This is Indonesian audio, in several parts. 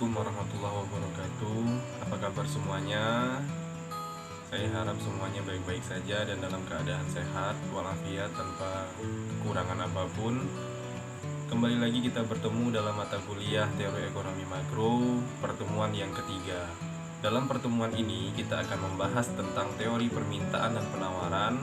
Assalamualaikum warahmatullahi wabarakatuh. Apa kabar semuanya? Saya harap semuanya baik-baik saja dan dalam keadaan sehat walafiat tanpa kekurangan apapun. Kembali lagi kita bertemu dalam mata kuliah Teori Ekonomi Makro, pertemuan yang ketiga. Dalam pertemuan ini kita akan membahas tentang teori permintaan dan penawaran.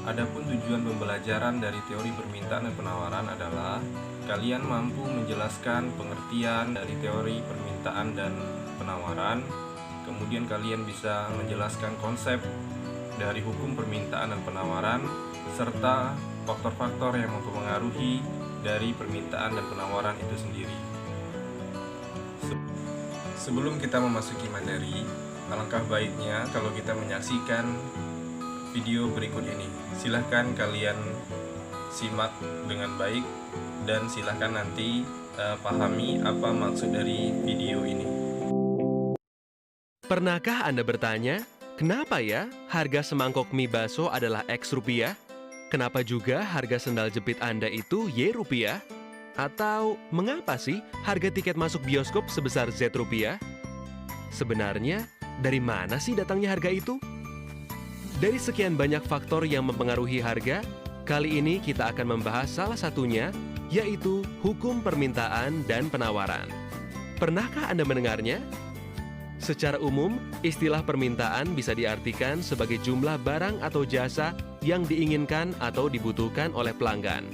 Adapun tujuan pembelajaran dari teori permintaan dan penawaran adalah kalian mampu menjelaskan pengertian dari teori permintaan dan penawaran. Kemudian kalian bisa menjelaskan konsep dari hukum permintaan dan penawaran serta faktor-faktor yang mempengaruhi dari permintaan dan penawaran itu sendiri. Sebelum kita memasuki materi, alangkah baiknya kalau kita menyaksikan video berikut ini. Silahkan kalian simak dengan baik dan silahkan nanti pahami apa maksud dari video ini. Pernahkah Anda bertanya, kenapa ya harga semangkok mie bakso adalah X rupiah? Kenapa juga harga sendal jepit Anda itu Y rupiah? Atau mengapa sih harga tiket masuk bioskop sebesar Z rupiah? Sebenarnya, dari mana sih datangnya harga itu? Dari sekian banyak faktor yang mempengaruhi harga, kali ini kita akan membahas salah satunya, yaitu hukum permintaan dan penawaran. Pernahkah Anda mendengarnya? Secara umum, istilah permintaan bisa diartikan sebagai jumlah barang atau jasa yang diinginkan atau dibutuhkan oleh pelanggan.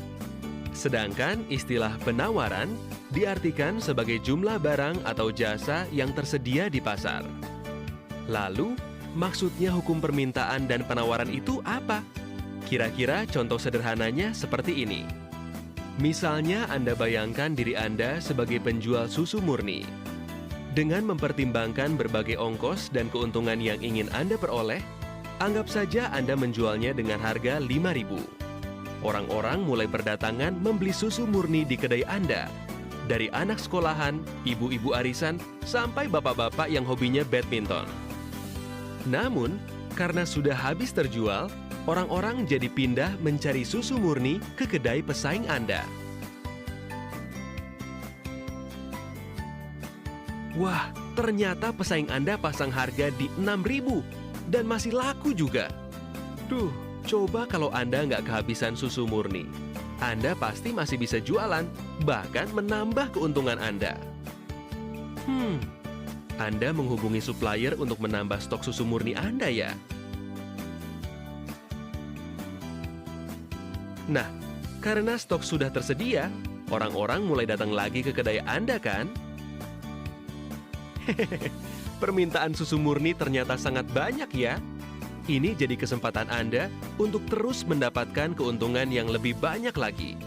Sedangkan istilah penawaran diartikan sebagai jumlah barang atau jasa yang tersedia di pasar. Lalu, maksudnya hukum permintaan dan penawaran itu apa? Kira-kira contoh sederhananya seperti ini. Misalnya Anda bayangkan diri Anda sebagai penjual susu murni. Dengan mempertimbangkan berbagai ongkos dan keuntungan yang ingin Anda peroleh, anggap saja Anda menjualnya dengan harga Rp5.000. Orang-orang mulai berdatangan membeli susu murni di kedai Anda. Dari anak sekolahan, ibu-ibu arisan, sampai bapak-bapak yang hobinya badminton. Namun, karena sudah habis terjual, orang-orang jadi pindah mencari susu murni ke kedai pesaing Anda. Wah, ternyata pesaing Anda pasang harga di Rp6.000 dan masih laku juga. Duh, coba kalau Anda nggak kehabisan susu murni. Anda pasti masih bisa jualan, bahkan menambah keuntungan Anda. Anda menghubungi supplier untuk menambah stok susu murni Anda ya? Nah, karena stok sudah tersedia, orang-orang mulai datang lagi ke kedai Anda kan? Permintaan susu murni ternyata sangat banyak ya. Ini jadi kesempatan Anda untuk terus mendapatkan keuntungan yang lebih banyak lagi.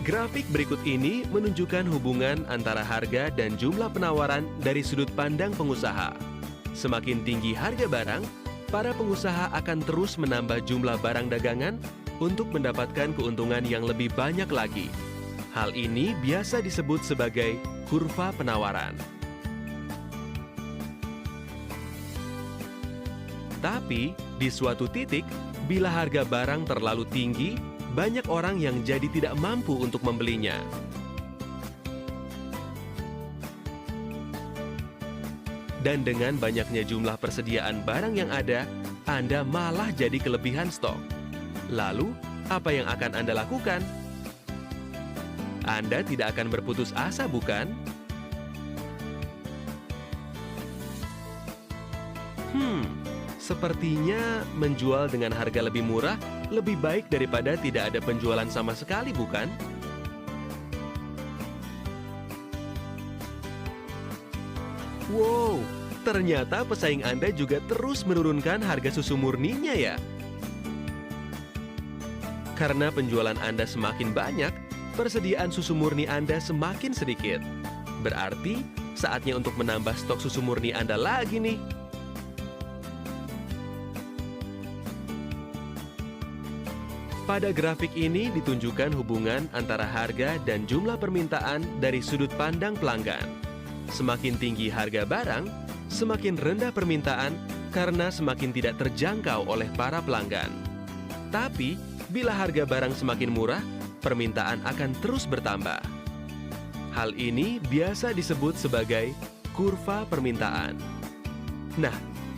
Grafik berikut ini menunjukkan hubungan antara harga dan jumlah penawaran dari sudut pandang pengusaha. Semakin tinggi harga barang, para pengusaha akan terus menambah jumlah barang dagangan untuk mendapatkan keuntungan yang lebih banyak lagi. Hal ini biasa disebut sebagai kurva penawaran. Tapi, di suatu titik, bila harga barang terlalu tinggi, banyak orang yang jadi tidak mampu untuk membelinya. Dan dengan banyaknya jumlah persediaan barang yang ada, Anda malah jadi kelebihan stok. Lalu, apa yang akan Anda lakukan? Anda tidak akan berputus asa, bukan? Sepertinya menjual dengan harga lebih murah lebih baik daripada tidak ada penjualan sama sekali, bukan? Wow, ternyata pesaing Anda juga terus menurunkan harga susu murninya ya? Karena penjualan Anda semakin banyak, persediaan susu murni Anda semakin sedikit. Berarti, saatnya untuk menambah stok susu murni Anda lagi nih. Pada grafik ini ditunjukkan hubungan antara harga dan jumlah permintaan dari sudut pandang pelanggan. Semakin tinggi harga barang, semakin rendah permintaan karena semakin tidak terjangkau oleh para pelanggan. Tapi, bila harga barang semakin murah, permintaan akan terus bertambah. Hal ini biasa disebut sebagai kurva permintaan. Nah,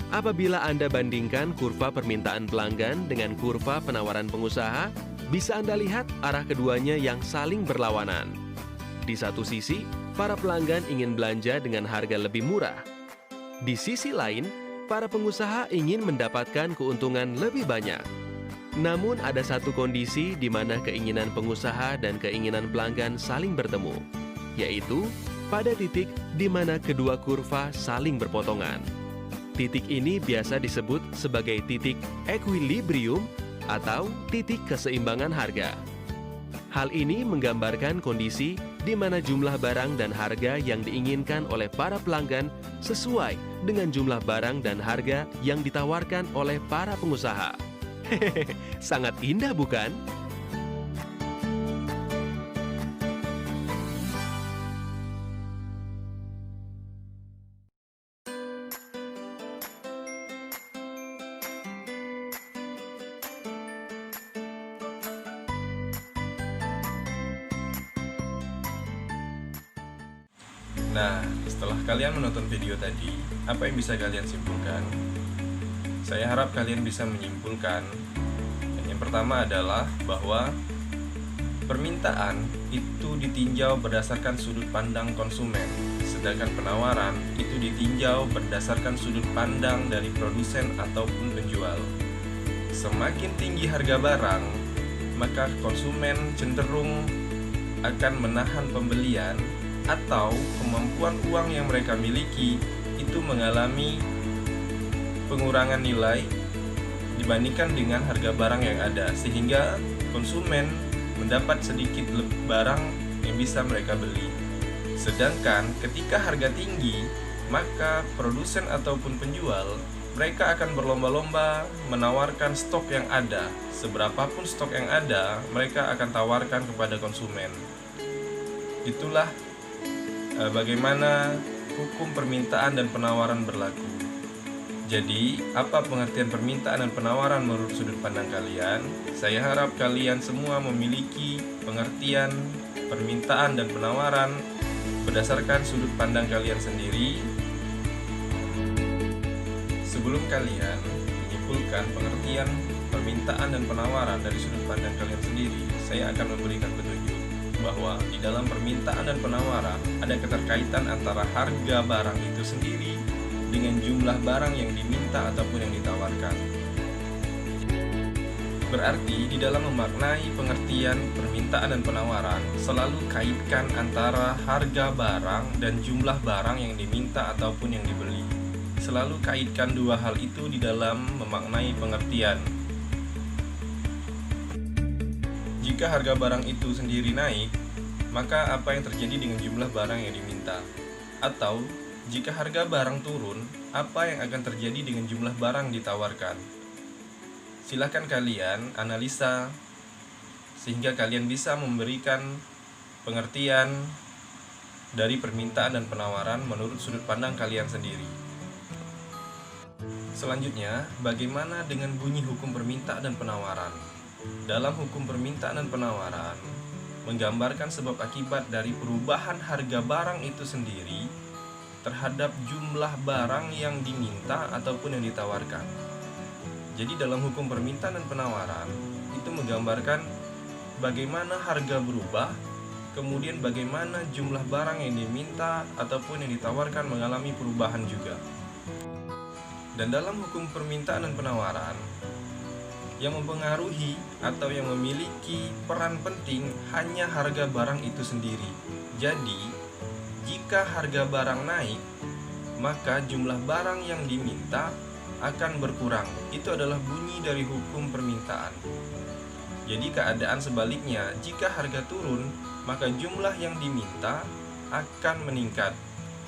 apabila Anda bandingkan kurva permintaan pelanggan dengan kurva penawaran pengusaha, bisa Anda lihat arah keduanya yang saling berlawanan. Di satu sisi, para pelanggan ingin belanja dengan harga lebih murah. Di sisi lain, para pengusaha ingin mendapatkan keuntungan lebih banyak. Namun ada satu kondisi di mana keinginan pengusaha dan keinginan pelanggan saling bertemu, yaitu pada titik di mana kedua kurva saling berpotongan. Titik ini biasa disebut sebagai titik equilibrium atau titik keseimbangan harga. Hal ini menggambarkan kondisi di mana jumlah barang dan harga yang diinginkan oleh para pelanggan sesuai dengan jumlah barang dan harga yang ditawarkan oleh para pengusaha. Hehehe, sangat indah bukan? Nah, setelah kalian menonton video tadi, apa yang bisa kalian simpulkan? Saya harap kalian bisa menyimpulkan. Yang pertama adalah bahwa permintaan itu ditinjau berdasarkan sudut pandang konsumen, sedangkan penawaran itu ditinjau berdasarkan sudut pandang dari produsen ataupun penjual. Semakin tinggi harga barang, maka konsumen cenderung akan menahan pembelian atau kemampuan uang yang mereka miliki itu mengalami pengurangan nilai dibandingkan dengan harga barang yang ada, sehingga konsumen mendapat sedikit barang yang bisa mereka beli. Sedangkan ketika harga tinggi, maka produsen ataupun penjual mereka akan berlomba-lomba menawarkan stok yang ada. Seberapapun stok yang ada, mereka akan tawarkan kepada konsumen. Itulah bagaimana hukum permintaan dan penawaran berlaku. Jadi, apa pengertian permintaan dan penawaran menurut sudut pandang kalian? Saya harap kalian semua memiliki pengertian permintaan dan penawaran berdasarkan sudut pandang kalian sendiri. Sebelum kalian menyimpulkan pengertian permintaan dan penawaran dari sudut pandang kalian sendiri, saya akan memberikan petunjuk bahwa di dalam permintaan dan penawaran ada keterkaitan antara harga barang itu sendiri dengan jumlah barang yang diminta ataupun yang ditawarkan. Berarti di dalam memaknai pengertian permintaan dan penawaran selalu kaitkan antara harga barang dan jumlah barang yang diminta ataupun yang dibeli. Selalu kaitkan dua hal itu di dalam memaknai pengertian. Jika harga barang itu sendiri naik, maka apa yang terjadi dengan jumlah barang yang diminta? Atau, jika harga barang turun, apa yang akan terjadi dengan jumlah barang ditawarkan? Silakan kalian analisa, sehingga kalian bisa memberikan pengertian dari permintaan dan penawaran menurut sudut pandang kalian sendiri. Selanjutnya, bagaimana dengan bunyi hukum permintaan dan penawaran? Dalam hukum permintaan dan penawaran, menggambarkan sebab akibat dari perubahan harga barang itu sendiri terhadap jumlah barang yang diminta ataupun yang ditawarkan. Jadi dalam hukum permintaan dan penawaran, itu menggambarkan bagaimana harga berubah, kemudian bagaimana jumlah barang yang diminta ataupun yang ditawarkan mengalami perubahan juga. Dan dalam hukum permintaan dan penawaran, yang mempengaruhi atau yang memiliki peran penting hanya harga barang itu sendiri. Jadi, jika harga barang naik, maka jumlah barang yang diminta akan berkurang. Itu adalah bunyi dari hukum permintaan. Jadi keadaan sebaliknya, jika harga turun, maka jumlah yang diminta akan meningkat.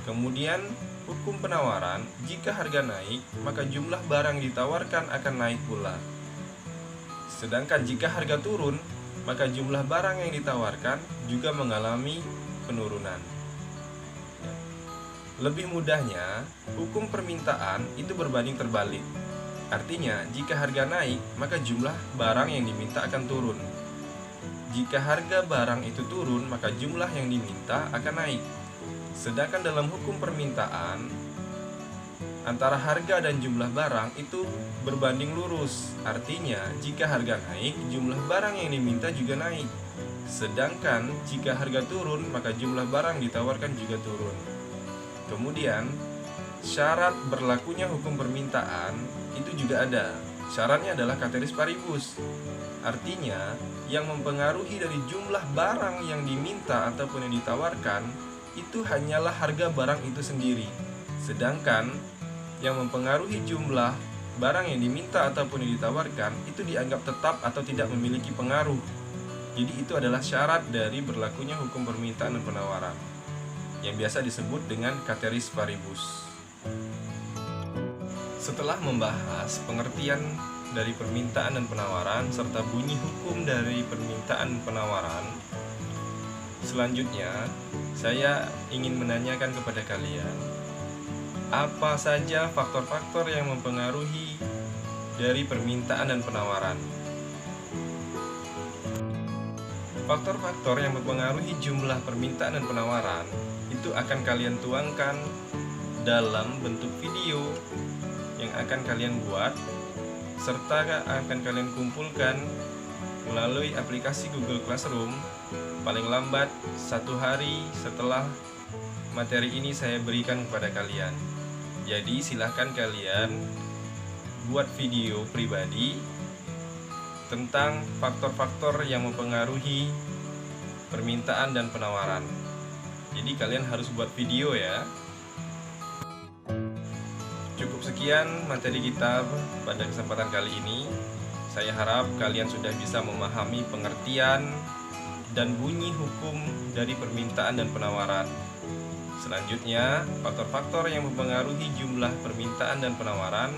Kemudian hukum penawaran, jika harga naik, maka jumlah barang ditawarkan akan naik pula. Sedangkan jika harga turun, maka jumlah barang yang ditawarkan juga mengalami penurunan. Lebih mudahnya, hukum permintaan itu berbanding terbalik. Artinya, jika harga naik, maka jumlah barang yang diminta akan turun. Jika harga barang itu turun, maka jumlah yang diminta akan naik. Sedangkan dalam hukum permintaan, antara harga dan jumlah barang itu berbanding lurus. Artinya, jika harga naik, jumlah barang yang diminta juga naik. Sedangkan jika harga turun, maka jumlah barang ditawarkan juga turun. Kemudian, syarat berlakunya hukum permintaan itu juga ada. Syaratnya adalah ceteris paribus. Artinya, yang mempengaruhi dari jumlah barang yang diminta ataupun yang ditawarkan itu hanyalah harga barang itu sendiri. Sedangkan yang mempengaruhi jumlah barang yang diminta ataupun yang ditawarkan itu dianggap tetap atau tidak memiliki pengaruh. Jadi itu adalah syarat dari berlakunya hukum permintaan dan penawaran, yang biasa disebut dengan ceteris paribus. Setelah membahas pengertian dari permintaan dan penawaran serta bunyi hukum dari permintaan penawaran, selanjutnya saya ingin menanyakan kepada kalian, apa saja faktor-faktor yang mempengaruhi dari permintaan dan penawaran? Faktor-faktor yang mempengaruhi jumlah permintaan dan penawaran itu akan kalian tuangkan dalam bentuk video yang akan kalian buat serta akan kalian kumpulkan melalui aplikasi Google Classroom paling lambat 1 hari setelah materi ini saya berikan kepada kalian. Jadi silahkan kalian buat video pribadi tentang faktor-faktor yang mempengaruhi permintaan dan penawaran. Jadi kalian harus buat video ya. Cukup sekian materi kita pada kesempatan kali ini. Saya harap kalian sudah bisa memahami pengertian dan bunyi hukum dari permintaan dan penawaran. Selanjutnya, faktor-faktor yang mempengaruhi jumlah permintaan dan penawaran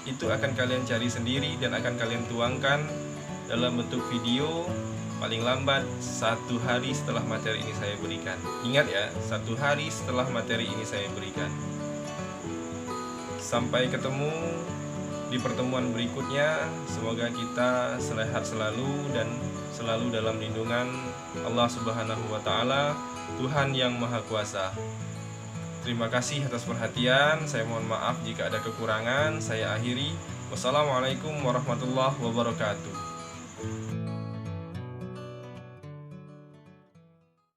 itu akan kalian cari sendiri dan akan kalian tuangkan dalam bentuk video paling lambat 1 hari setelah materi ini saya berikan. Ingat ya, 1 hari setelah materi ini saya berikan. Sampai ketemu di pertemuan berikutnya. Semoga kita sehat selalu dan selalu dalam lindungan Allah Subhanahu wa Ta'ala, Tuhan yang Maha Kuasa. Terima kasih atas perhatian. Saya mohon maaf jika ada kekurangan. Saya akhiri. Wassalamualaikum warahmatullahi wabarakatuh.